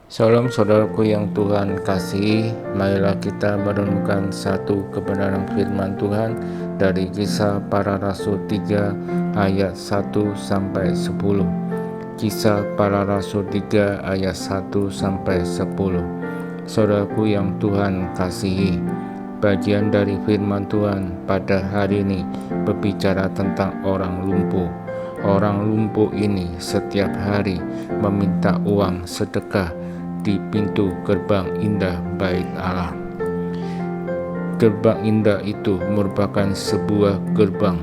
Shalom saudaraku yang Tuhan kasihi, marilah kita merenungkan satu kebenaran firman Tuhan dari Kisah Para Rasul 3 ayat 1-10. Kisah Para Rasul 3 ayat 1-10. Saudaraku yang Tuhan kasihi, bagian dari firman Tuhan pada hari ini berbicara tentang orang lumpuh. Orang lumpuh ini setiap hari meminta uang sedekah di pintu gerbang indah Bait Allah. Gerbang indah itu merupakan sebuah gerbang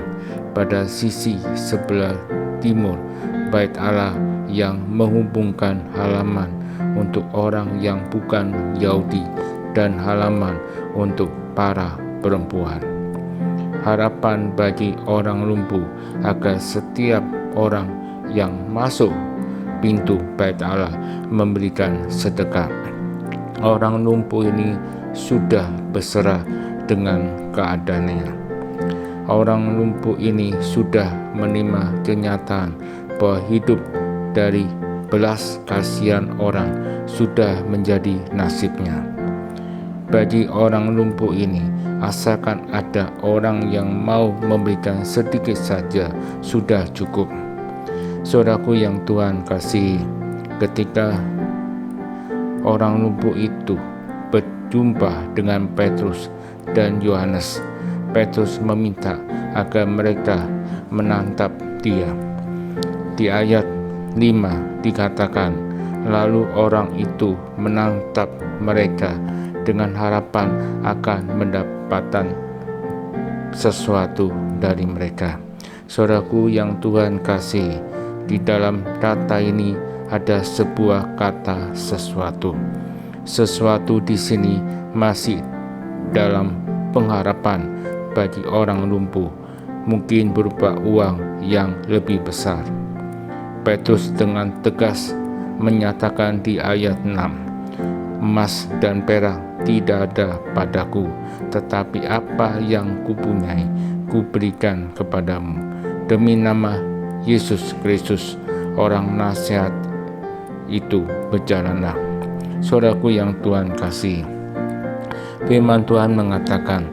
pada sisi sebelah timur Bait Allah yang menghubungkan halaman untuk orang yang bukan Yahudi dan halaman untuk para perempuan. Harapan bagi orang lumpuh agar setiap orang yang masuk pintu Bait Allah memberikan sedekah. Orang lumpuh ini sudah berserah dengan keadaannya. Orang lumpuh ini sudah menerima kenyataan bahwa hidup dari belas kasihan orang sudah menjadi nasibnya. Bagi orang lumpuh ini, asalkan ada orang yang mau memberikan sedikit saja sudah cukup. Saudaraku yang Tuhan kasihi, ketika orang lumpuh itu berjumpa dengan Petrus dan Yohanes, Petrus meminta agar mereka menatap dia. Di ayat 5 dikatakan, lalu orang itu menatap mereka dengan harapan akan mendapatkan sesuatu dari mereka. Saudaraku yang Tuhan kasihi, di dalam kata ini ada sebuah kata sesuatu. Sesuatu di sini masih dalam pengharapan bagi orang lumpuh, mungkin berupa uang yang lebih besar. Petrus dengan tegas menyatakan di ayat 6, emas dan perak tidak ada padaku, tetapi apa yang kupunyai kuberikan kepadamu. Demi nama Yesus Kristus, orang nasihat itu berjalanlah. Saudaraku yang Tuhan kasihi, firman Tuhan mengatakan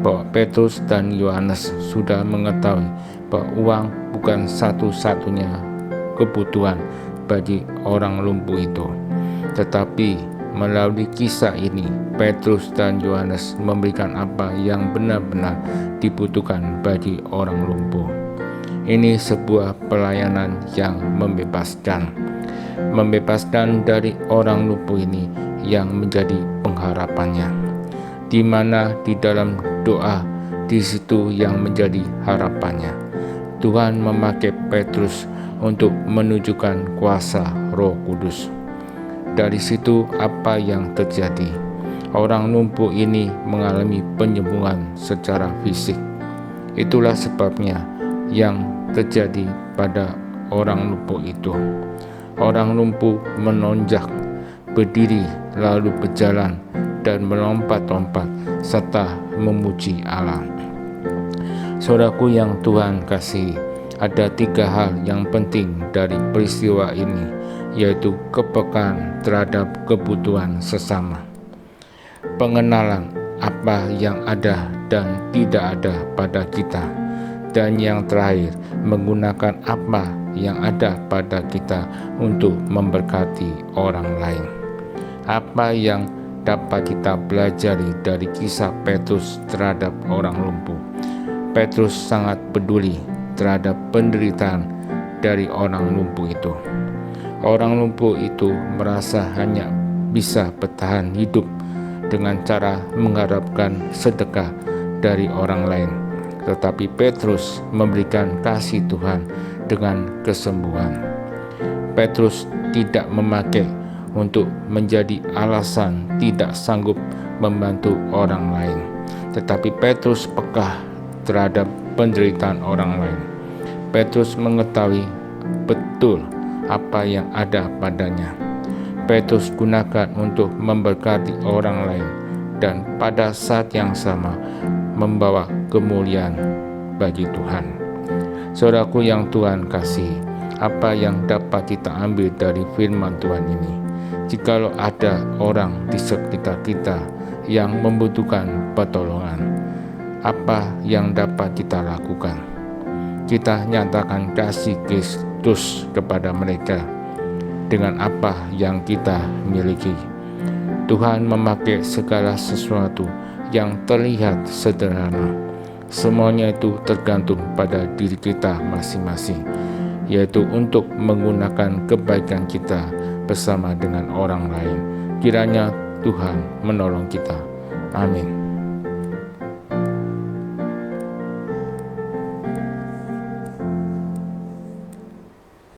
bahwa Petrus dan Yohanes sudah mengetahui bahwa uang bukan satu-satunya kebutuhan bagi orang lumpuh itu. Tetapi melalui kisah ini, Petrus dan Yohanes memberikan apa yang benar-benar dibutuhkan bagi orang lumpuh. Ini sebuah pelayanan yang membebaskan dari orang lumpuh ini yang menjadi pengharapannya, di mana di dalam doa di situ yang menjadi harapannya. Tuhan memakai Petrus untuk menunjukkan kuasa Roh Kudus. Dari situ apa yang terjadi? Orang lumpuh ini mengalami penyembuhan secara fisik. Itulah sebabnya yang terjadi pada orang lumpuh itu. Orang lumpuh menonjak, berdiri, lalu berjalan dan melompat-lompat serta memuji Allah. Saudaraku yang Tuhan kasihi, ada 3 hal yang penting dari peristiwa ini, yaitu kepekaan terhadap kebutuhan sesama, pengenalan apa yang ada dan tidak ada pada kita, dan yang terakhir, menggunakan apa yang ada pada kita untuk memberkati orang lain. Apa yang dapat kita pelajari dari kisah Petrus terhadap orang lumpuh? Petrus sangat peduli terhadap penderitaan dari orang lumpuh itu. Orang lumpuh itu merasa hanya bisa bertahan hidup dengan cara mengharapkan sedekah dari orang lain. Tetapi Petrus memberikan kasih Tuhan dengan kesembuhan. Petrus tidak memakai untuk menjadi alasan tidak sanggup membantu orang lain, tetapi Petrus peka terhadap penderitaan orang lain. Petrus mengetahui betul apa yang ada padanya. Petrus gunakan untuk memberkati orang lain dan pada saat yang sama membawa kemuliaan bagi Tuhan. Saudaraku yang Tuhan kasihi, apa yang dapat kita ambil dari firman Tuhan ini? jikalau ada orang di sekitar kita yang membutuhkan pertolongan, apa yang dapat kita lakukan? Kita nyatakan kasih Kristus kepada mereka dengan apa yang kita miliki. Tuhan memakai segala sesuatu yang terlihat sederhana. Semuanya itu tergantung pada diri kita masing-masing, yaitu untuk menggunakan kebaikan kita bersama dengan orang lain. Kiranya Tuhan menolong kita. Amin.